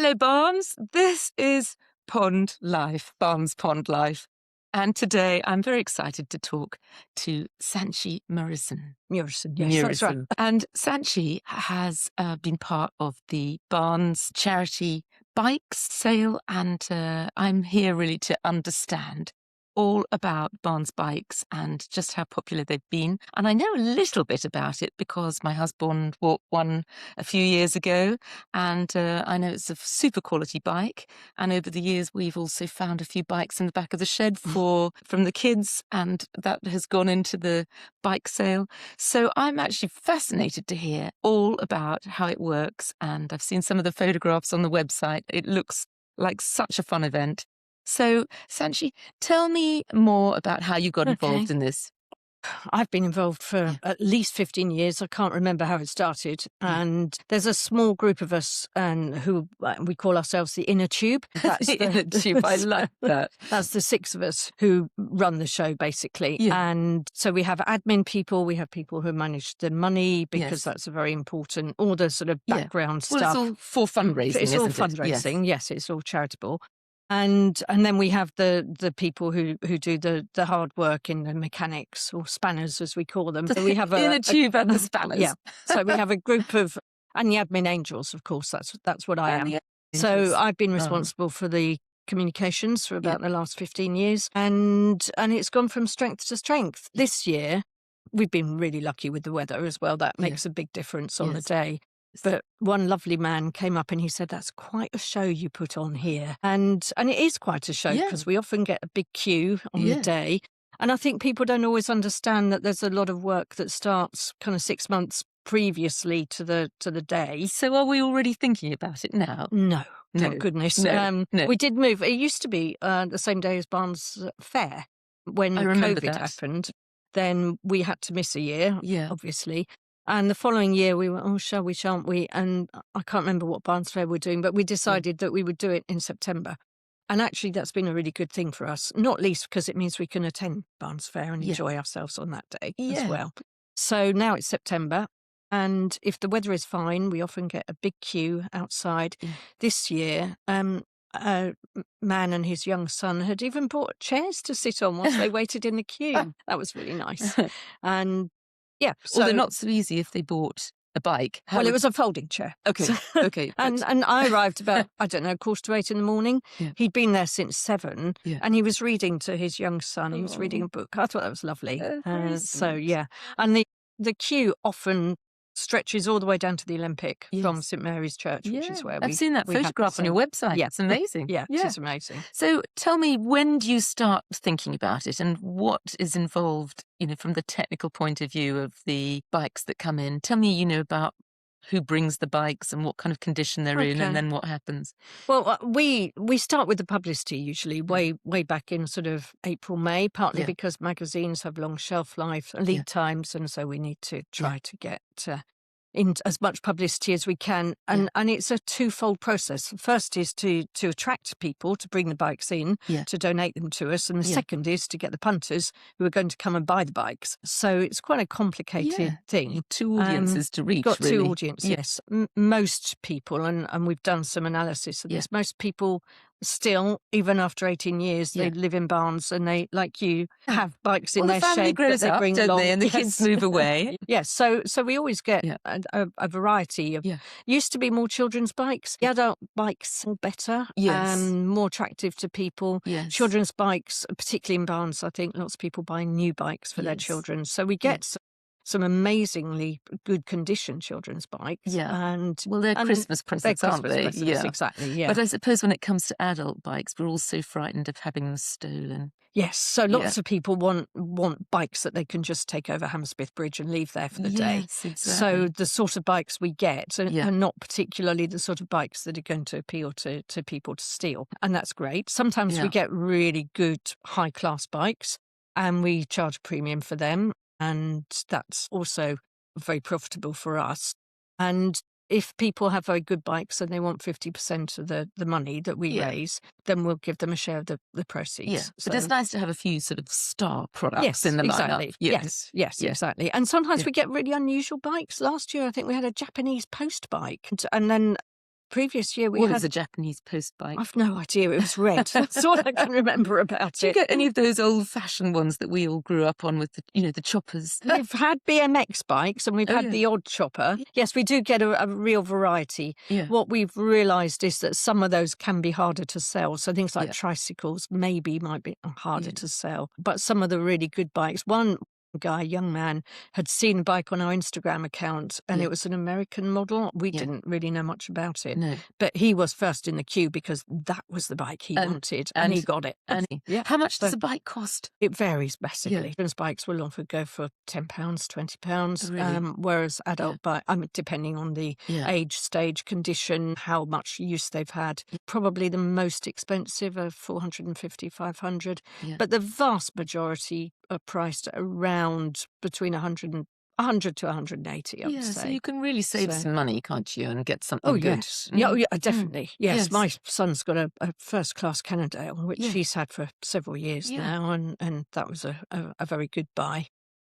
Hello, Barnes. This is Pond Life, Barnes Pond Life. And today I'm very excited to talk to Sanchi Murison. Murison, yes, that's right. And Sanchi has been part of the Barnes charity bikes sale, and I'm here really to understand all about Barnes bikes and just how popular they've been. And I know a little bit about it because my husband bought one a few years ago, and I know it's a super quality bike. And over the years, we've also found a few bikes in the back of the shed from the kids, and that has gone into the bike sale. So I'm actually fascinated to hear all about how it works. And I've seen some of the photographs on the website. It looks like such a fun event. So, Sanchi, tell me more about how you got involved in this. I've been involved for at least 15 years. I can't remember how it started. And there's a small group of us who we call ourselves the Inner Tube. That's the Inner Tube. I like that. That's the 6 of us who run the show, basically. Yeah. And so we have admin people, we have people who manage the money, because that's a very important, all the sort of background stuff. Well, it's all for fundraising, It's all isn't it? fundraising, yes, it's all charitable. And then we have the people who do the hard work in the mechanics, or spanners as we call them. So we have Inner Tube and the spanners. Yeah. So we have a group of, and the admin angels, of course. That's what I am. So I've been responsible for the communications for about the last 15 years, and it's gone from strength to strength. This year, we've been really lucky with the weather as well. That makes a big difference on the day. But one lovely man came up and he said, "That's quite a show you put on here." And it is quite a show, because we often get a big queue on the day. And I think people don't always understand that there's a lot of work that starts kind of 6 months previously to the day. So are we already thinking about it now? No. Thank goodness. No. We did move. It used to be the same day as Barnes Fair. When COVID happened, then we had to miss a year, obviously. And the following year we went, oh, shall we, shan't we? And I can't remember what Barnes Fair we're doing, but we decided that we would do it in September. And actually that's been a really good thing for us, not least because it means we can attend Barnes Fair and enjoy ourselves on that day as well. So now it's September, and if the weather is fine, we often get a big queue outside. This year, a man and his young son had even bought chairs to sit on whilst they waited in the queue. That was really nice. And so they're not so easy if they bought a bike. Well, it was a folding chair. Okay, okay. And I arrived about, 8:15 in the morning. He'd been there since 7, and he was reading to his young son. He was reading a book. I thought that was lovely. And the queue often stretches all the way down to the Olympic from St Mary's Church, which is where I've seen that photograph on your website. Yeah. It's amazing. It's amazing. So tell me, when do you start thinking about it, and what is involved, from the technical point of view of the bikes that come in? Tell me, about who brings the bikes and what kind of condition they're in, and then what happens. Well, we start with the publicity usually way back in sort of April, May, partly because magazines have long shelf life, lead times, and so we need to try to get in as much publicity as we can. And it's a twofold process. First is to attract people to bring the bikes in, to donate them to us. And the second is to get the punters who are going to come and buy the bikes. So it's quite a complicated thing. 2 audiences to reach, got really. 2 audiences, yes. Most people, and we've done some analysis of this, most people still, even after 18 years, they live in Barnes, and they, like you, have bikes in their shed. The family grows up, don't they? And the kids move away. Yes, so we always get a variety of. Used to be more children's bikes. The adult bikes are better, more attractive to people. Children's bikes, particularly in Barnes, I think lots of people buy new bikes for their children. So we get some amazingly good condition children's bikes. And they're Christmas presents, aren't they? Exactly. But I suppose when it comes to adult bikes, we're all so frightened of having them stolen. Yes, so lots of people want bikes that they can just take over Hammersmith Bridge and leave there for the day. Exactly. So the sort of bikes we get are not particularly the sort of bikes that are going to appeal to people to steal. And that's great. Sometimes we get really good high-class bikes, and we charge a premium for them. And that's also very profitable for us. And if people have very good bikes and they want 50% of the money that we raise, then we'll give them a share of the proceeds. But it's nice to have a few sort of star products in the lineup. Yes, exactly. And sometimes we get really unusual bikes. Last year, I think we had a Japanese post bike. And then previous year we Well, had... it's a Japanese post bike. I've no idea. It was red. That's all I can remember about it. Do you get any of those old-fashioned ones that we all grew up on with the choppers? We've had BMX bikes and we've had the odd chopper. Yes, we do get a real variety. Yeah. What we've realised is that some of those can be harder to sell. So things like tricycles might be harder to sell. But some of the really good bikes, one guy, young man, had seen a bike on our Instagram account and it was an American model. We didn't really know much about it. No. But he was first in the queue because that was the bike he wanted and he got it. How much does a bike cost? It varies massively. Children's bikes will often go for £10, £20, Really? whereas adult bike, depending on the age, stage, condition, how much use they've had, probably the most expensive are 450, 500. But the vast majority are priced around between 100 to 180, I would say. So you can really save some money, can't you, and get something good. Yes. Yeah, definitely. Yes, my son's got a first-class Cannondale, which he's had for several years now, and that was a very good buy.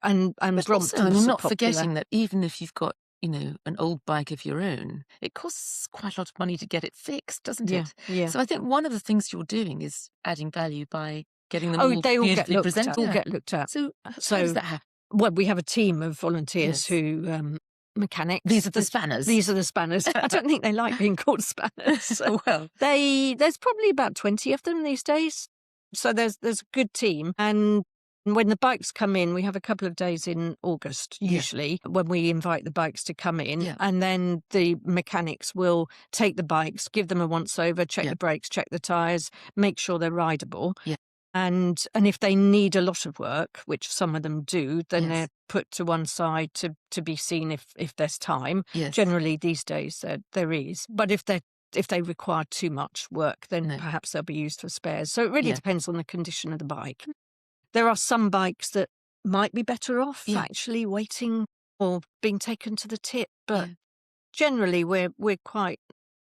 And but Brompton's also, not popular. forgetting that even if you've got an old bike of your own, it costs quite a lot of money to get it fixed, doesn't it? Yeah. So I think one of the things you're doing is adding value by getting them all they all get beautifully looked presented. at. All get looked at. So how does that happen? Well, we have a team of volunteers who mechanics. These are the spanners. These are the spanners. I don't think they like being called spanners. Well, there's probably about 20 of them these days. So there's a good team. And when the bikes come in, we have a couple of days in August, usually, when we invite the bikes to come in. Yeah. And then the mechanics will take the bikes, give them a once-over, check the brakes, check the tyres, make sure they're rideable. Yeah. And if they need a lot of work, which some of them do, then they're put to one side to be seen if there's time. Yes. Generally, these days, there is. But if they require too much work, then perhaps they'll be used for spares. So it really depends on the condition of the bike. There are some bikes that might be better off actually waiting or being taken to the tip, but generally we're quite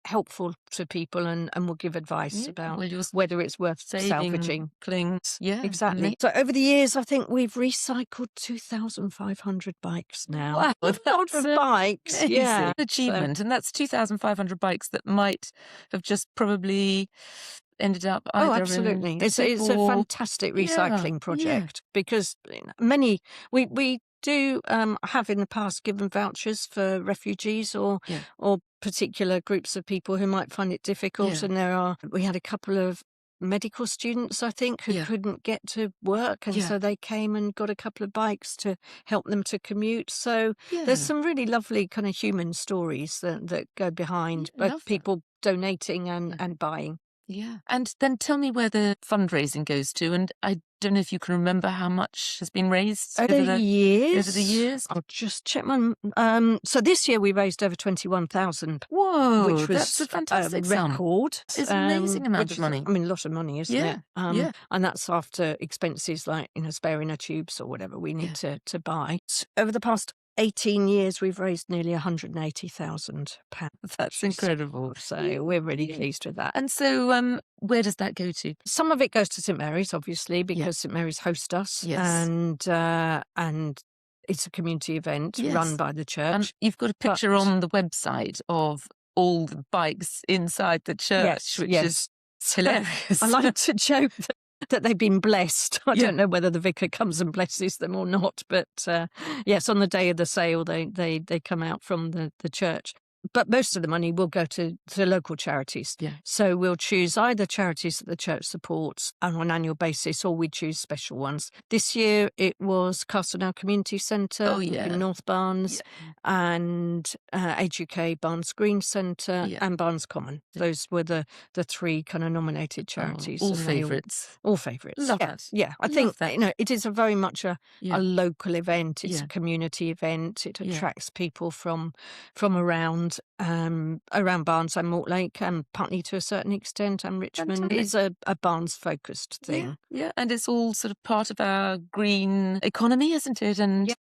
helpful to people and will give advice about whether it's worth salvaging. Clings. Exactly. So over the years, I think we've recycled 2,500 bikes now. Wow, that's a lot of bikes. An achievement, and that's 2,500 bikes that might have just probably ended up either absolutely. in It's a fantastic recycling project because many we do have in the past given vouchers for refugees or particular groups of people who might find it difficult. And we had a couple of medical students, I think, who couldn't get to work, and so they came and got a couple of bikes to help them to commute. So there's some really lovely kind of human stories that go behind both people donating and buying. Yeah. And then tell me where the fundraising goes to. And I don't know if you can remember how much has been raised over the years. Over the years. I'll just check my... so this year we raised over 21,000. Whoa, which was that's a fantastic record. It's an amazing amount of money. A lot of money, isn't it? And that's after expenses like spare inner tubes or whatever we need to buy. Over the past 18 years, we've raised nearly £180,000. That's incredible. So we're really pleased with that. And so where does that go to? Some of it goes to St Mary's, obviously, because St Mary's host us. Yes. And it's a community event run by the church. And you've got a picture on the website of all the bikes inside the church, which is hilarious. I like to joke that they've been blessed. I don't know whether the vicar comes and blesses them or not, but yes, on the day of the sale, they come out from the church. But most of the money will go to local charities. Yeah. So we'll choose either charities that the church supports on an annual basis, or we choose special ones. This year it was Castlenell Community Centre in North Barnes and Age UK Barnes Green Centre and Barnes Common. Those were the three kind of nominated charities. All favourites. All favourites. Love that. Yeah, I think it is a very much a local event. It's a community event. It attracts people from around Barnes and Mortlake and Putney to a certain extent, and Richmond. It is a Barnes-focused thing. Yeah, and it's all sort of part of our green economy, isn't it? And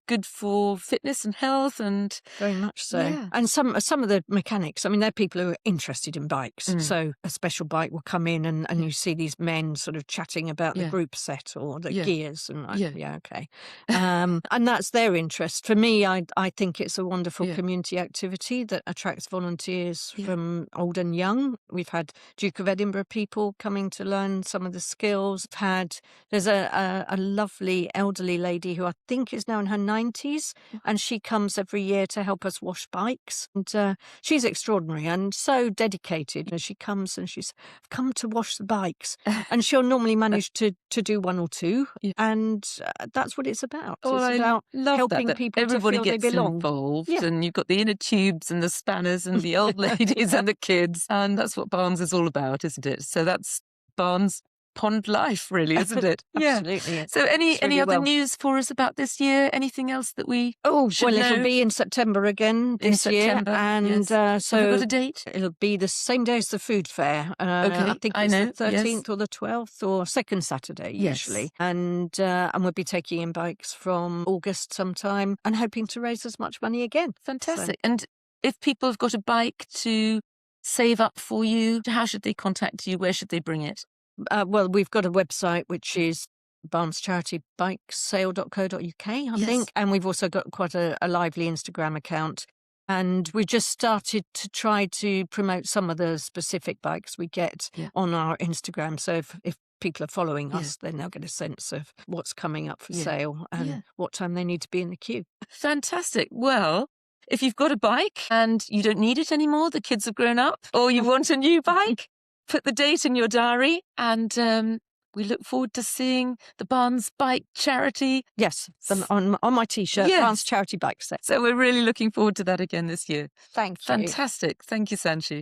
good for fitness and health, and very much so. And some of the mechanics, I mean, they're people who are interested in bikes. So a special bike will come in, and you see these men sort of chatting about the group set or the gears, and okay. And that's their interest. For me, I think it's a wonderful community activity that attracts volunteers from old and young. We've had Duke of Edinburgh people coming to learn some of the skills. There's a lovely elderly lady who I think is now in her 90s, and she comes every year to help us wash bikes. And she's extraordinary and so dedicated. And she comes and she's come to wash the bikes, and she'll normally manage to do one or two, and that's what it's about. It's about helping people to feel they belong. Involved, and you've got the inner tubes and the spanners and the old ladies and the kids, and that's what Barnes is all about, isn't it? So that's Barnes pond life, really, isn't it? Absolutely. So any other news for us about this year? Anything else that we should know? It'll be in September again this year, and so have you got a date? It'll be the same day as the food fair. I think it's the 13th or the 12th or second Saturday usually, and we'll be taking in bikes from August sometime and hoping to raise as much money again. Fantastic. And if people have got a bike to save up for you, how should they contact you? Where should they bring it? Well, we've got a website which is barnescharity.bikesale.co.uk, I think, and we've also got quite a lively Instagram account. And we just started to try to promote some of the specific bikes we get on our Instagram. So if people are following us, then they'll get a sense of what's coming up for sale and what time they need to be in the queue. Fantastic. Well, if you've got a bike and you don't need it anymore, the kids have grown up, or you want a new bike, put the date in your diary, and we look forward to seeing the Barnes Bike Charity. Yes, on my T-shirt, Barnes Charity Bike Set. So we're really looking forward to that again this year. Thank you. Fantastic. Thank you, Sanchi.